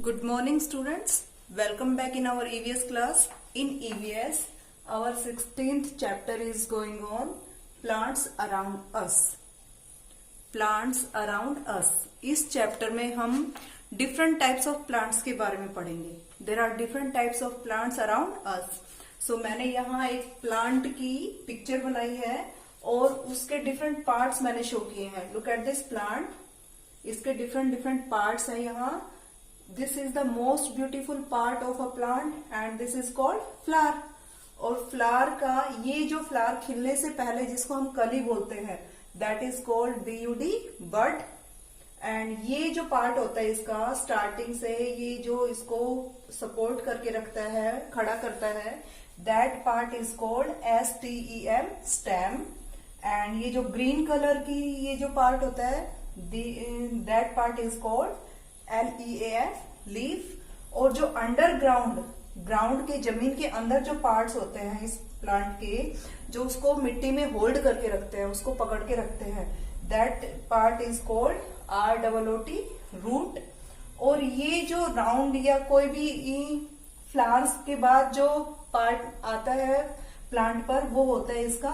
Good morning students. Welcome back in our EVS class. In EVS, our 16th chapter is going on plants around us. Plants around us. इस chapter में हम different types of plants के बारे में पढ़ेंगे. There are different types of plants around us. So मैंने यहाँ एक plant की picture बनाई है और उसके different parts मैंने show किए हैं. Look at this plant. इसके different parts हैं यहाँ. This is the most beautiful part of a plant and this is called flower. और flower का ये जो flower खिलने से पहले जिसको हम कली बोलते हैं that is called bud bud. and ये जो part होता है इसका starting से ये जो इसको support करके रखता है खड़ा करता है that part is called stem stem. and ये जो green color की ये जो part होता है that part is called leaf leaf. और जो अंडरग्राउंड ग्राउंड के जमीन के अंदर जो पार्ट्स होते हैं इस प्लांट के जो उसको मिट्टी में होल्ड करके रखते हैं उसको पकड़ के रखते हैं that part is called ROOT root. और ये जो राउंड या कोई भी फ्लावर्स के बाद जो पार्ट आता है प्लांट पर वो होता है इसका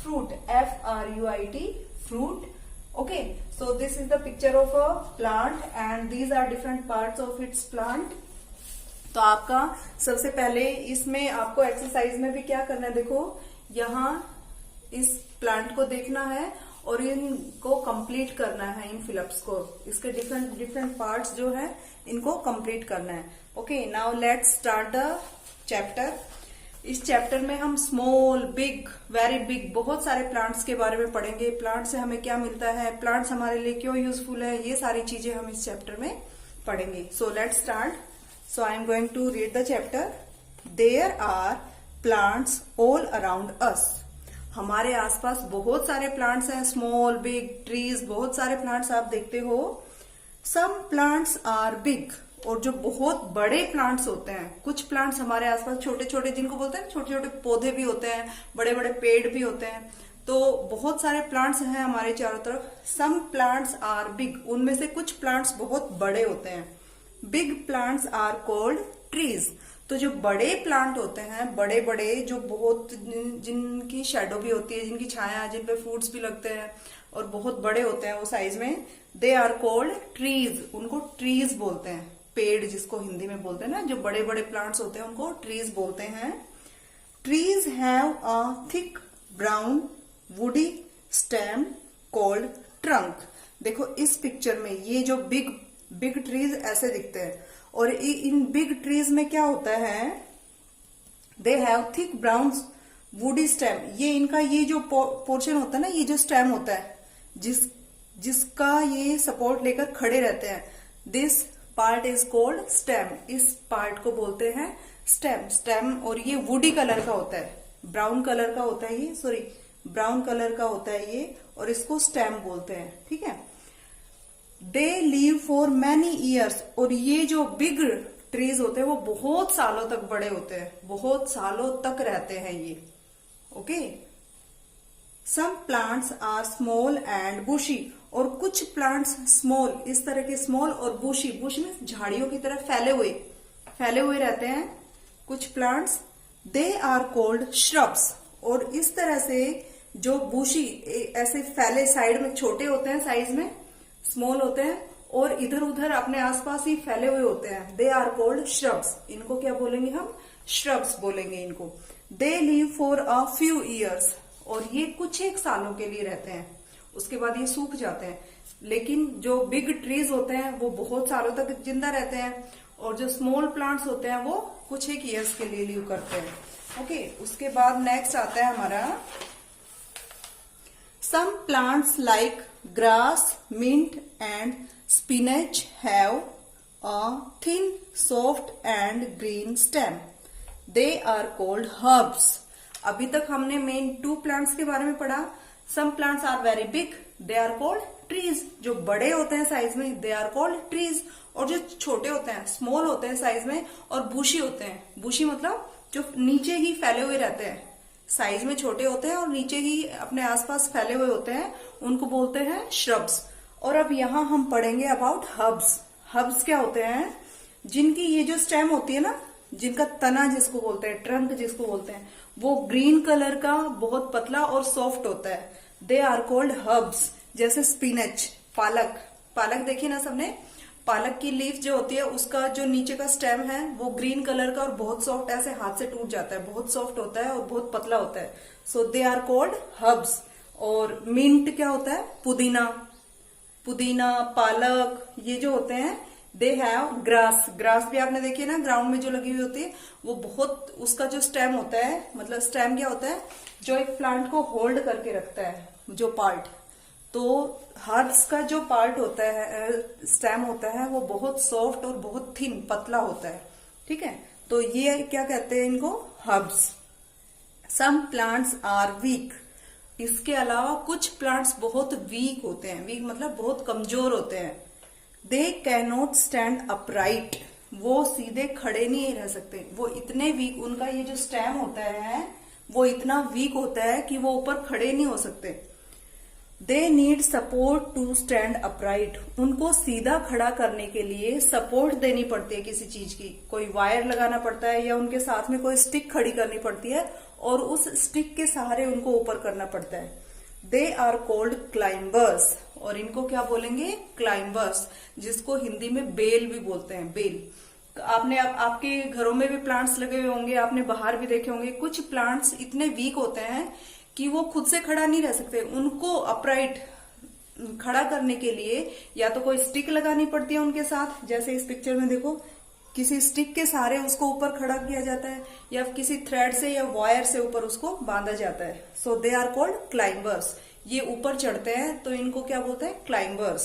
fruit FRUIT fruit. Okay, so this is the picture of a plant and these are different parts of its plant. तो आपका सबसे पहले इसमें आपको एक्सरसाइज में भी क्या करना है देखो यहाँ इस प्लांट को देखना है और इनको कंप्लीट करना है इन फिलअप्स को. इसके डिफरेंट पार्ट्स जो है इनको कंप्लीट करना है. Okay, now let's start the chapter. इस चैप्टर में हम स्मॉल बिग वेरी बिग बहुत सारे प्लांट्स के बारे में पढ़ेंगे. प्लांट से हमें क्या मिलता है, प्लांट्स हमारे लिए क्यों यूजफुल है, ये सारी चीजें हम इस चैप्टर में पढ़ेंगे. So let's start. So I am going to read the chapter. There are plants all around us. हमारे आसपास बहुत सारे प्लांट्स हैं, स्मॉल बिग ट्रीज बहुत सारे प्लांट्स आप देखते हो. Some plants are big. और जो बहुत बड़े प्लांट्स होते हैं, कुछ प्लांट्स हमारे आसपास छोटे छोटे जिनको बोलते हैं छोटे छोटे पौधे भी होते हैं, बड़े बड़े पेड़ भी होते हैं. तो बहुत सारे प्लांट्स हैं हमारे चारों तरफ. Some plants are big. उनमें से कुछ प्लांट्स बहुत बड़े होते हैं. Big plants are called trees. तो जो बड़े प्लांट होते हैं बड़े बड़े जो बहुत जिनकी शेडो भी होती है, जिनकी छाया, जिन पे फ्रूट्स भी लगते हैं और बहुत बड़े होते हैं वो साइज में, दे आर कॉल्ड ट्रीज. उनको ट्रीज बोलते हैं. पेड़ जिसको हिंदी में बोलते हैं ना, जो बड़े बड़े प्लांट्स होते हैं उनको ट्रीज बोलते हैं. Trees have a thick brown woody stem called trunk. देखो इस पिक्चर में ये जो बिग बिग ट्रीज ऐसे दिखते हैं और इन बिग ट्रीज में क्या होता है, they have thick brown woody stem. ये इनका ये जो पोर्शन होता है ना, ये जो स्टेम होता है जिसका ये सपोर्ट लेकर खड़े रहते हैं, this part is called stem. इस पार्ट को बोलते हैं स्टेम. स्टेम और ये वुडी कलर का होता है, ब्राउन कलर का होता है ये, सॉरी ब्राउन कलर का होता है ये, और इसको स्टेम बोलते हैं. ठीक है. दे लीव फॉर मैनी ईयर्स. और ये जो बिग ट्रीज होते हैं वो बहुत सालों तक बड़े होते हैं, बहुत सालों तक रहते हैं ये. Okay. Some plants are small and bushy. और कुछ प्लांट्स स्मॉल इस तरह के स्मॉल और बुशी, बुश में झाड़ियों की तरह फैले हुए रहते हैं कुछ plants. They are called shrubs. और इस तरह से जो बुशी ऐसे फैले साइड में छोटे होते हैं, साइज में स्मॉल होते हैं और इधर उधर अपने आसपास ही फैले हुए होते हैं, दे आर कॉल्ड श्रब्स. इनको क्या बोलेंगे हम, श्रब्स बोलेंगे इनको. They live for a few years. और ये कुछ एक सालों के लिए रहते हैं, उसके बाद ये सूख जाते हैं. लेकिन जो बिग ट्रीज होते हैं वो बहुत सालों तक जिंदा रहते हैं और जो स्मॉल प्लांट्स होते हैं वो कुछ एक ईयर्स के लिए लीव करते हैं. ओके. उसके बाद नेक्स्ट आता है हमारा some plants like grass mint and spinach have a thin soft and green stem. They are called herbs. अभी तक हमने मेन 2 प्लांट्स के बारे में पढ़ा. Some plants are very big, they are called trees. जो बड़े होते हैं साइज में दे आर कॉल्ड ट्रीज. और जो छोटे होते हैं स्मॉल होते हैं साइज में और बुशी होते हैं, बुशी मतलब जो नीचे ही फैले हुए रहते हैं, साइज में छोटे होते हैं और नीचे ही अपने आसपास फैले हुए होते हैं, उनको बोलते हैं श्रब्स. और अब यहाँ हम पढ़ेंगे अबाउट हर्ब्स. हर्ब्स क्या होते हैं, जिनकी ये जो स्टेम होती है ना, जिनका तना जिसको बोलते हैं, ट्रंक जिसको बोलते हैं, वो ग्रीन कलर का बहुत पतला और सॉफ्ट होता है। They are called herbs. जैसे स्पिनच, पालक, पालक देखिए ना सबने, पालक की लीफ जो होती है उसका जो नीचे का स्टेम है वो ग्रीन कलर का और बहुत सॉफ्ट, ऐसे हाथ से टूट जाता है, बहुत सॉफ्ट होता है और बहुत पतला होता है। So they are called herbs. और मिंट क्या होता है? पुदीना, पुदीना, पालक, ये जो होते हैं दे हैव ग्रास। ग्रास भी आपने देखी है ना, ग्राउंड में जो लगी हुई होती है, वो बहुत, उसका जो स्टेम होता है, मतलब स्टेम क्या होता है? जो एक प्लांट को होल्ड करके रखता है, जो पार्ट। तो हर्ब्स का जो पार्ट होता है, स्टेम होता है, वो बहुत सॉफ्ट और बहुत थिन, पतला होता है। ठीक है, तो ये क्या कहते हैं इनको? Herbs. Some plants are weak. इसके अलावा कुछ प्लांट्स बहुत वीक होते हैं। वीक मतलब बहुत कमजोर होते हैं। They can not stand upright. वो सीधे खड़े नहीं रह सकते। वो इतने वीक, उनका ये जो स्टेम होता है वो इतना वीक होता है कि वो ऊपर खड़े नहीं हो सकते। They need support to stand upright. उनको सीधा खड़ा करने के लिए सपोर्ट देनी पड़ती है किसी चीज की। कोई वायर लगाना पड़ता है या उनके साथ में कोई स्टिक खड़ी करनी पड़ती है और उस स्टिक के सहारे उनको ऊपर करना पड़ता है। They are called climbers. और इनको क्या बोलेंगे? क्लाइंबर्स, जिसको हिंदी में बेल भी बोलते हैं। बेल। आपने आपके घरों में भी प्लांट्स लगे हुए होंगे, आपने बाहर भी देखे होंगे। कुछ प्लांट्स इतने वीक होते हैं कि वो खुद से खड़ा नहीं रह सकते। उनको अपराइट खड़ा करने के लिए या तो कोई स्टिक लगानी पड़ती है उनके साथ, जैसे इस पिक्चर में देखो, किसी स्टिक के सहारे उसको ऊपर खड़ा किया जाता है या किसी थ्रेड से या वायर से ऊपर उसको बांधा जाता है। So they are called climbers. ये ऊपर चढ़ते हैं तो इनको क्या बोलते हैं? Climbers.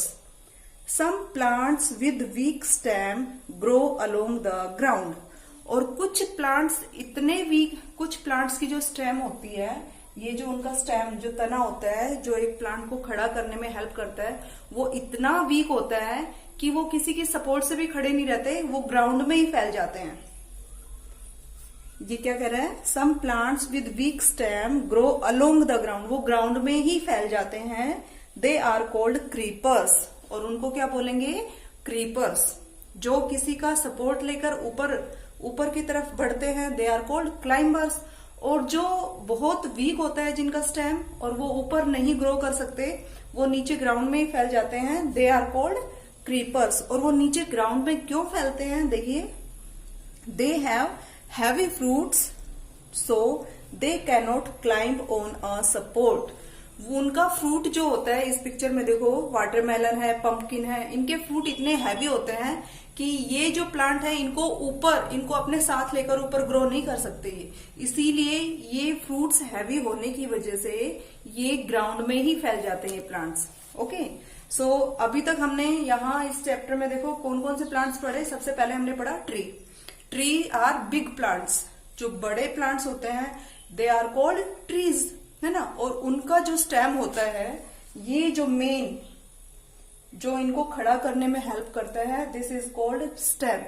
Some plants with weak stem grow along the ground. और कुछ प्लांट्स इतने वीक, कुछ प्लांट्स की जो स्टेम होती है, ये जो उनका स्टेम, जो तना होता है, जो एक प्लांट को खड़ा करने में हेल्प करता है, वो इतना वीक होता है कि वो किसी की सपोर्ट से भी खड़े नहीं रहते, वो ग्राउंड में ही फैल जाते हैं। ये क्या कह रहा है? Some plants with weak stem grow along the ground. वो ग्राउंड में ही फैल जाते हैं। They are called creepers. और उनको क्या बोलेंगे? क्रीपर्स। जो किसी का सपोर्ट लेकर ऊपर की तरफ बढ़ते हैं, दे आर कॉल्ड क्लाइंबर्स। और जो बहुत वीक होता है जिनका स्टेम, और वो ऊपर नहीं ग्रो कर सकते, वो नीचे ग्राउंड में ही फैल जाते हैं, दे आर कॉल्ड क्रीपर्स। और वो नीचे ग्राउंड में क्यों फैलते हैं? देखिए, they have heavy fruits so they can not climb on a support. उनका फ्रूट जो होता है, इस पिक्चर में देखो, वाटरमेलन है, पंपकिन है, इनके फ्रूट इतने हैवी होते हैं कि ये जो प्लांट है इनको अपने साथ लेकर ऊपर ग्रो नहीं कर सकते ये। इसीलिए ये फ्रूट्स हैवी होने की वजह से ये ग्राउंड में ही फैल जाते हैं ये प्लांट्स। ओके, सो अभी तक हमने यहाँ इस चैप्टर में देखो कौन कौन से प्लांट्स पढ़े। सबसे पहले हमने पढ़ा tree. Tree are big plants. जो बड़े प्लांट्स होते हैं दे आर कॉल्ड ट्रीज, है ना। और उनका जो स्टेम होता है, ये जो मेन जो इनको खड़ा करने में हेल्प करता है, दिस इज कॉल्ड स्टेम।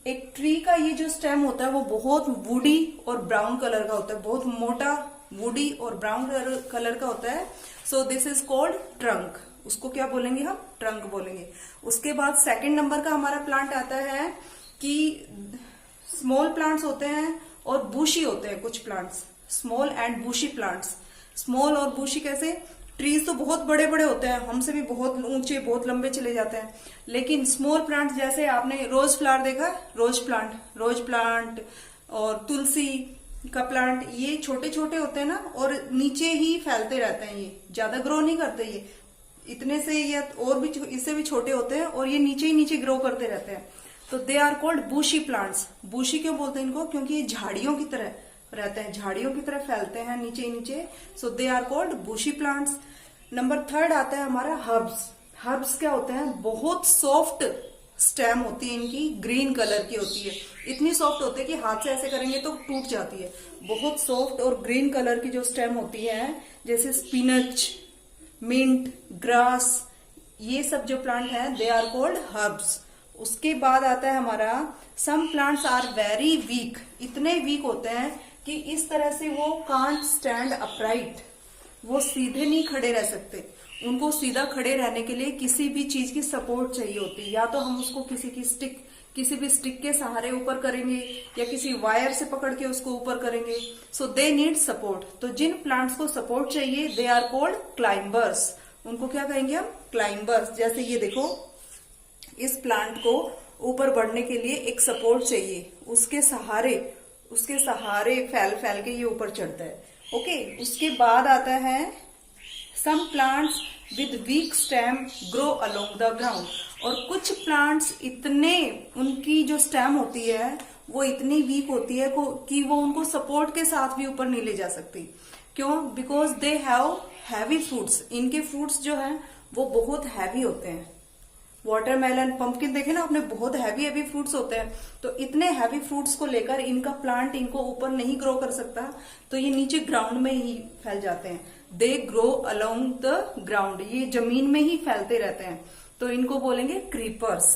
एक ट्री का ये जो स्टेम होता है वो बहुत वुडी और ब्राउन कलर का होता है, बहुत मोटा, वुडी और ब्राउन कलर का होता है। So this is called trunk. उसको क्या बोलेंगे हम? ट्रंक बोलेंगे। उसके बाद सेकंड नंबर का हमारा प्लांट आता है कि स्मॉल प्लांट्स होते हैं और बुशी होते हैं कुछ plants, small and bushy plants. Small और बुशी कैसे? ट्रीज तो बहुत बड़े बड़े होते हैं, हमसे भी बहुत ऊंचे, बहुत लंबे चले जाते हैं, लेकिन स्मॉल प्लांट, जैसे आपने रोज फ्लावर देखा, रोज प्लांट और तुलसी का प्लांट, ये छोटे छोटे होते हैं ना, और नीचे ही फैलते रहते हैं, ये ज्यादा ग्रो नहीं करते, ये इतने से या और भी इससे भी छोटे होते हैं और ये नीचे ही नीचे ग्रो करते रहते हैं। तो they are called bushy plants. Bushy क्यों बोलते हैं इनको? क्योंकि ये झाड़ियों की तरह रहते हैं, झाड़ियों की तरह फैलते हैं नीचे ही नीचे। So they are called bushy plants. Number third आता है हमारा हर्ब्स। हर्ब्स क्या होते हैं? बहुत सॉफ्ट स्टेम होती है इनकी, ग्रीन कलर की होती है, इतनी सॉफ्ट होती है कि हाथ से ऐसे करेंगे तो टूट जाती है। बहुत सॉफ्ट और ग्रीन कलर की जो स्टेम होती है, जैसे स्पिनच, मिंट, ग्रास, ये सब जो प्लांट है दे आर कॉल्ड हर्ब्स। उसके बाद आता है हमारा some plants are very weak. इतने वीक होते हैं कि इस तरह से वो कांट स्टैंड अपराइट, वो सीधे नहीं खड़े रह सकते। उनको सीधा खड़े रहने के लिए किसी भी चीज की सपोर्ट चाहिए होती है, या तो हम उसको किसी की स्टिक, किसी भी स्टिक के सहारे ऊपर करेंगे या किसी वायर से पकड़ के उसको ऊपर करेंगे। सो दे नीड सपोर्ट। तो जिन प्लांट्स को सपोर्ट चाहिए दे आर कॉल्ड क्लाइंबर्स। उनको क्या कहेंगे हम? क्लाइंबर्स। जैसे ये देखो, इस प्लांट को ऊपर बढ़ने के लिए एक सपोर्ट चाहिए, उसके सहारे फैल फैल के ये ऊपर चढ़ता है। ओके, उसके बाद आता है some plants with weak stem grow along the ground. और कुछ प्लांट्स उनकी जो स्टेम होती है वो इतनी वीक होती है कि वो उनको सपोर्ट के साथ भी ऊपर नहीं ले जा सकती। क्यों? Because they have heavy fruits. इनके फ्रूट्स जो है वो बहुत हैवी होते हैं। वाटरमेलन, पंपकिन देखे ना आपने, बहुत हैवी फ्रूट्स होते हैं। तो इतने हैवी फ्रूट्स को लेकर इनका प्लांट इनको ऊपर नहीं ग्रो कर सकता, तो ये नीचे ग्राउंड में ही फैल जाते हैं। They grow along the ground, ये जमीन में ही फैलते रहते हैं, तो इनको बोलेंगे क्रीपर्स।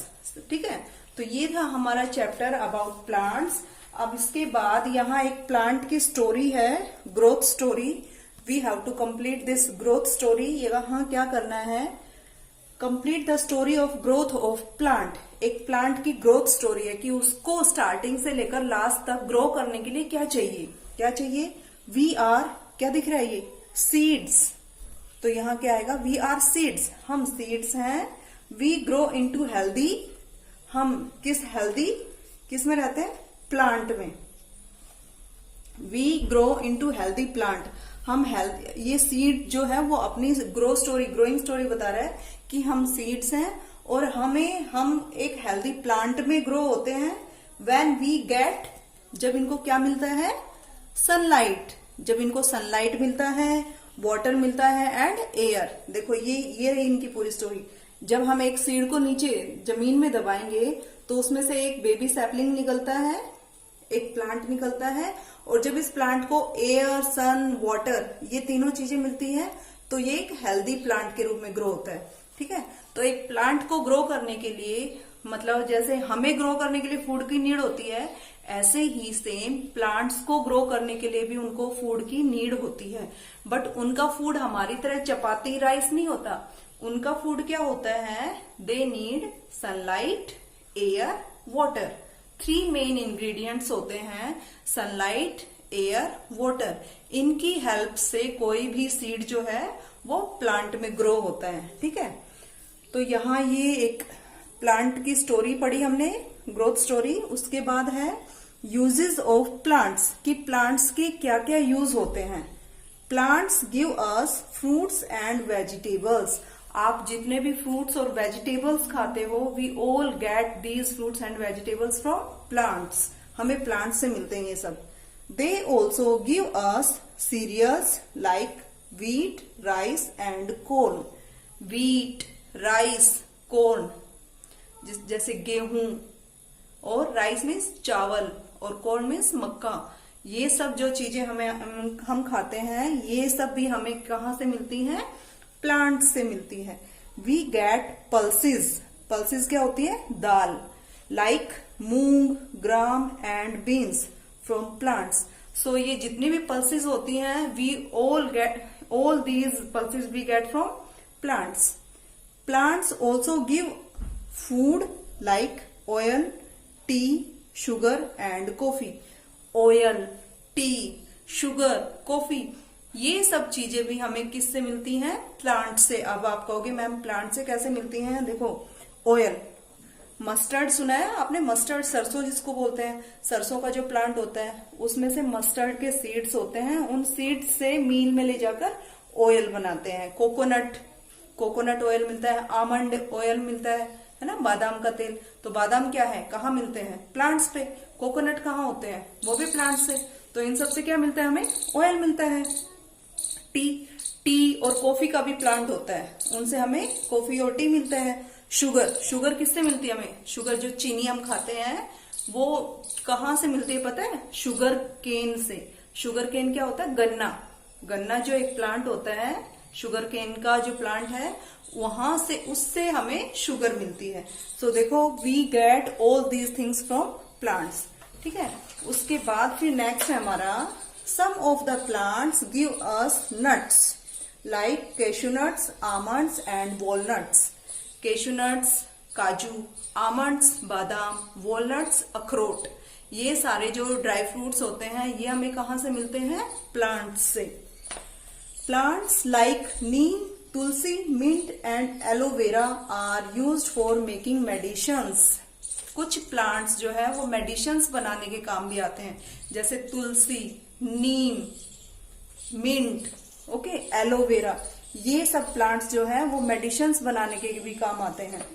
ठीक है, तो ये था हमारा चैप्टर अबाउट प्लांट्स। अब इसके बाद यहाँ एक प्लांट की स्टोरी है, growth story. We have to complete this growth story. यहाँ क्या करना है? Complete the story of growth of plant. एक प्लांट की ग्रोथ स्टोरी है कि उसको स्टार्टिंग से लेकर लास्ट तक ग्रो करने के लिए क्या चाहिए? वी आर, क्या दिख रहा है ये? सीड्स। तो यहाँ क्या आएगा? वी आर सीड्स, हम सीड्स हैं। वी ग्रो इनटू हेल्दी, हम किस में रहते हैं? प्लांट में। We grow into healthy plant, हम हेल्थ, ये सीड जो है वो अपनी ग्रोइंग स्टोरी बता रहा है कि हम सीड्स हैं और हम एक हेल्दी प्लांट में ग्रो होते हैं। व्हेन वी गेट, जब इनको क्या मिलता है? सनलाइट। जब इनको सनलाइट मिलता है, वाटर मिलता है एंड एयर। देखो ये रही इनकी पूरी स्टोरी। जब हम एक सीड को नीचे जमीन में दबाएंगे तो उसमें से एक बेबी सैपलिंग निकलता है, एक प्लांट निकलता है, और जब इस प्लांट को एयर, सन, वाटर, ये तीनों चीजें मिलती हैं तो ये एक हेल्दी प्लांट के रूप में ग्रो होता है। ठीक है, तो एक प्लांट को ग्रो करने के लिए, मतलब जैसे हमें ग्रो करने के लिए फूड की नीड होती है, ऐसे ही सेम प्लांट्स को ग्रो करने के लिए भी उनको फूड की नीड होती है। बट उनका फूड हमारी तरह चपाती राइस नहीं होता। उनका फूड क्या होता है? They need sunlight, air, water. 3 main ingredients होते हैं, सनलाइट, एयर, वाटर। इनकी हेल्प से कोई भी सीड जो है वो प्लांट में ग्रो होता है। ठीक है, तो यहाँ ये एक प्लांट की स्टोरी पढ़ी हमने, ग्रोथ स्टोरी। उसके बाद है यूजेस ऑफ प्लांट्स, कि प्लांट्स के क्या क्या यूज होते हैं। Plants give us fruits and vegetables. आप जितने भी फ्रूट्स और वेजिटेबल्स खाते हो, we all get these fruits and vegetables from plants. हमें प्लांट्स से मिलते हैं ये सब। They also give us cereals like wheat, rice and corn। wheat, rice, corn, जैसे गेहूं, और राइस मीन्स चावल और कॉर्न मीन्स मक्का। ये सब जो चीजें हम खाते हैं, ये सब भी हमें कहाँ से मिलती हैं? प्लांट से मिलती है। We get pulses. पल्सेस क्या होती है? दाल। Like moong, gram and beans from plants. So ये जितनी भी पल्सेस होती हैं, we all these pulses we get from plants. Plants also give food like oil, tea, sugar and coffee. Oil, tea, sugar, coffee, ये सब चीजें भी हमें किससे मिलती हैं? प्लांट से। अब आप कहोगे मैम प्लांट से कैसे मिलती हैं? देखो, ऑयल, मस्टर्ड सुना है आपने? मस्टर्ड, सरसों जिसको बोलते हैं, सरसों का जो प्लांट होता है उसमें से मस्टर्ड के सीड्स होते हैं। उन सीड्स से मील में ले जाकर ऑयल बनाते हैं। कोकोनट ऑयल मिलता है, आमंड ऑयल मिलता है ना, बादाम का तेल। तो बादाम क्या है, कहाँ मिलते हैं? प्लांट्स पे। कोकोनट कहाँ होते हैं? वो भी प्लांट्स से। तो इन सब से क्या मिलता है? हमें ऑयल मिलता है। टी और कॉफी का भी प्लांट होता है, उनसे हमें कॉफी और टी मिलता है। शुगर किससे मिलती है हमें? शुगर जो चीनी हम खाते हैं वो कहाँ से मिलती है पता है? शुगर केन से। शुगर केन क्या होता है? गन्ना जो एक प्लांट होता है, शुगर केन का जो प्लांट है, वहां से, उससे हमें शुगर मिलती है। सो देखो, we get all these things from plants. ठीक है, उसके बाद फिर नेक्स्ट है हमारा, some of the plants give us nuts like cashew nuts, almonds and walnuts. Cashew nuts, काजू, आमंड्स बादाम, वॉलनट्स अखरोट, ये सारे जो ड्राई फ्रूट्स होते हैं ये हमें कहाँ से मिलते हैं? प्लांट्स से। Plants like neem, tulsi, mint and aloe vera are used for making medicines. कुछ प्लांट्स जो है वो मेडिसिन्स बनाने के काम भी आते हैं, जैसे तुलसी, नीम, मिंट, ओके, एलोवेरा, ये सब प्लांट्स जो है वो मेडिसिन्स बनाने के भी काम आते हैं।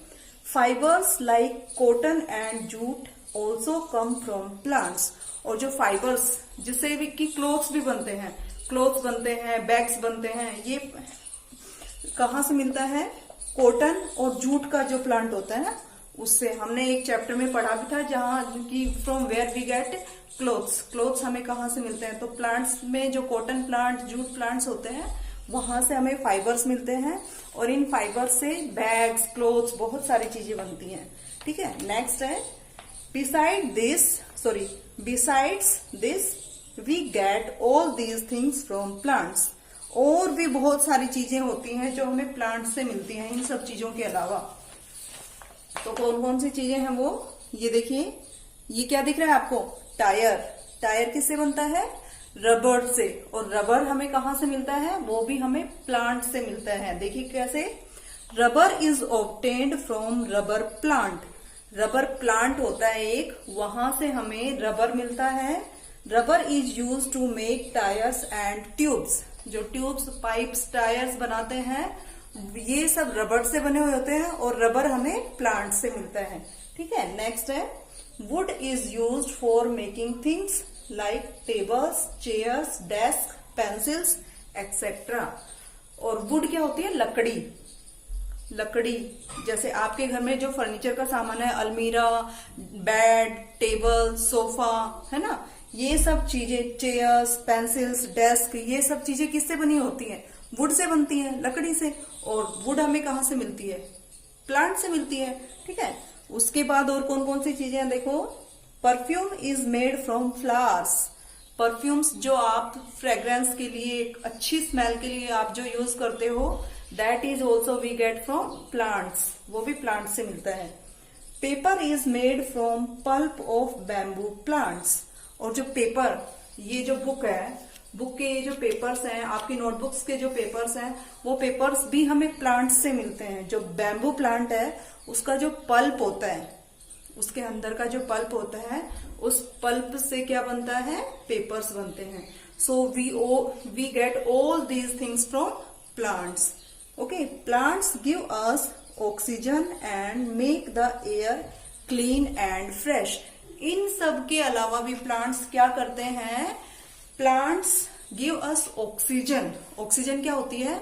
Fibres like cotton and jute also come from plants. और जो फाइबर्स जिससे भी की क्लोथ्स भी बनते हैं, क्लोथ्स बनते हैं, बैग्स बनते हैं, ये कहाँ से मिलता है? कॉटन और जूट का जो प्लांट होता है उससे। हमने एक चैप्टर में पढ़ा भी था जहाँ की from where we get clothes. Clothes हमें कहाँ से मिलते हैं? तो प्लांट्स में जो कॉटन प्लांट, जूट प्लांट्स होते हैं वहां से हमें फाइबर्स मिलते हैं, और इन फाइबर्स से बैग्स, क्लोथ्स, बहुत सारी चीजें बनती हैं। ठीक है, नेक्स्ट है besides this we get all these things from plants. और भी बहुत सारी चीजें होती हैं जो हमें प्लांट से मिलती हैं इन सब चीजों के अलावा। तो कौन कौन सी चीजें हैं वो? ये देखिए, ये क्या दिख रहा है आपको? टायर। टायर किससे बनता है? रबर से। और रबर हमें कहाँ से मिलता है? वो भी हमें प्लांट से मिलता है। देखिए कैसे, rubber is obtained from rubber plant. Rubber plant होता है एक, वहां से हमें रबर मिलता है। Rubber is use to make tyres and tubes. जो ट्यूब्स, पाइप्स, टायर्स बनाते हैं ये सब रबर से बने हुए होते हैं, और रबर हमें प्लांट से मिलता है। ठीक है, नेक्स्ट है would is used for making things like tables, chairs, desk, pencils etcetera. और वुड क्या होती है? लकड़ी। लकड़ी, जैसे आपके घर में जो फर्नीचर का सामान है, अलमीरा, बेड, टेबल, सोफा, है ना, ये सब चीजें, चेयर्स, पेंसिल्स, डेस्क, ये सब चीजें किससे बनी होती हैं? वुड से बनती है, लकड़ी से। और वुड हमें कहाँ से मिलती है? प्लांट से मिलती है। ठीक है, उसके बाद और कौन कौन सी चीजें हैं? देखो, perfume is made from flowers. Perfumes जो आप फ्रेग्रेंस के लिए, एक अच्छी स्मेल के लिए आप जो यूज करते हो, that is also we get from plants. वो भी प्लांट से मिलता है। Paper is made from pulp of bamboo plants. और जो पेपर, ये जो बुक है, बुक के ये जो पेपर्स हैं, आपकी नोटबुक्स के जो पेपर्स हैं, वो पेपर्स भी हमें प्लांट्स से मिलते हैं। जो बैम्बू प्लांट है उसका जो पल्प होता है, उसके अंदर का जो पल्प होता है, उस पल्प से क्या बनता है? पेपर्स बनते हैं। So we get all these things from plants. Okay, plants give us oxygen and make the air clean and fresh. इन सब के अलावा भी प्लांट्स क्या करते हैं? Plants give us oxygen. Oxygen क्या होती है?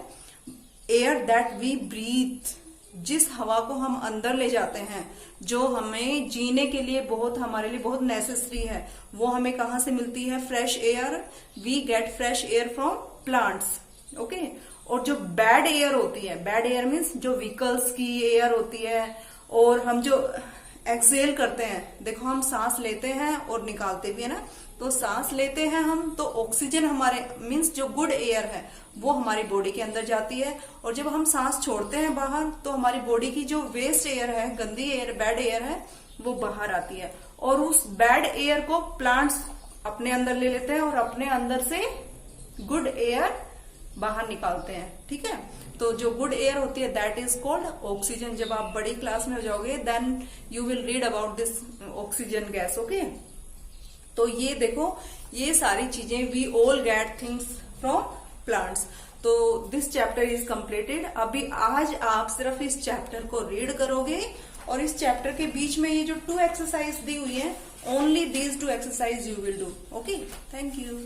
Air that we breathe. जिस हवा को हम अंदर ले जाते हैं, जो हमें जीने के लिए बहुत, हमारे लिए बहुत नेसेसरी है, वो हमें कहाँ से मिलती है? Fresh air. We get fresh air from plants. Okay, और जो बैड एयर होती है, बैड एयर मीन्स जो व्हीकल्स की एयर होती है, और हम जो एक्सेल करते हैं, देखो हम सांस लेते हैं और निकालते भी है ना, तो सांस लेते हैं हम तो ऑक्सीजन हमारे मीन्स जो गुड एयर है वो हमारी बॉडी के अंदर जाती है, और जब हम सांस छोड़ते हैं बाहर तो हमारी बॉडी की जो वेस्ट एयर है, गंदी एयर, बैड एयर है, वो बाहर आती है। और उस बैड एयर को प्लांट्स अपने अंदर ले लेते हैं और अपने अंदर से गुड एयर बाहर निकालते हैं। ठीक है, तो जो गुड एयर होती है दैट इज कॉल्ड ऑक्सीजन। जब आप बड़ी क्लास में हो जाओगे then you will read about this oxygen gas. Okay, तो ये देखो, ये सारी चीजें we all get things from plants. तो दिस चैप्टर इज कंप्लीटेड। अभी आज आप सिर्फ इस चैप्टर को रीड करोगे, और इस चैप्टर के बीच में ये जो 2 एक्सरसाइज दी हुई है, only these 2 exercise you will do. Okay, thank you.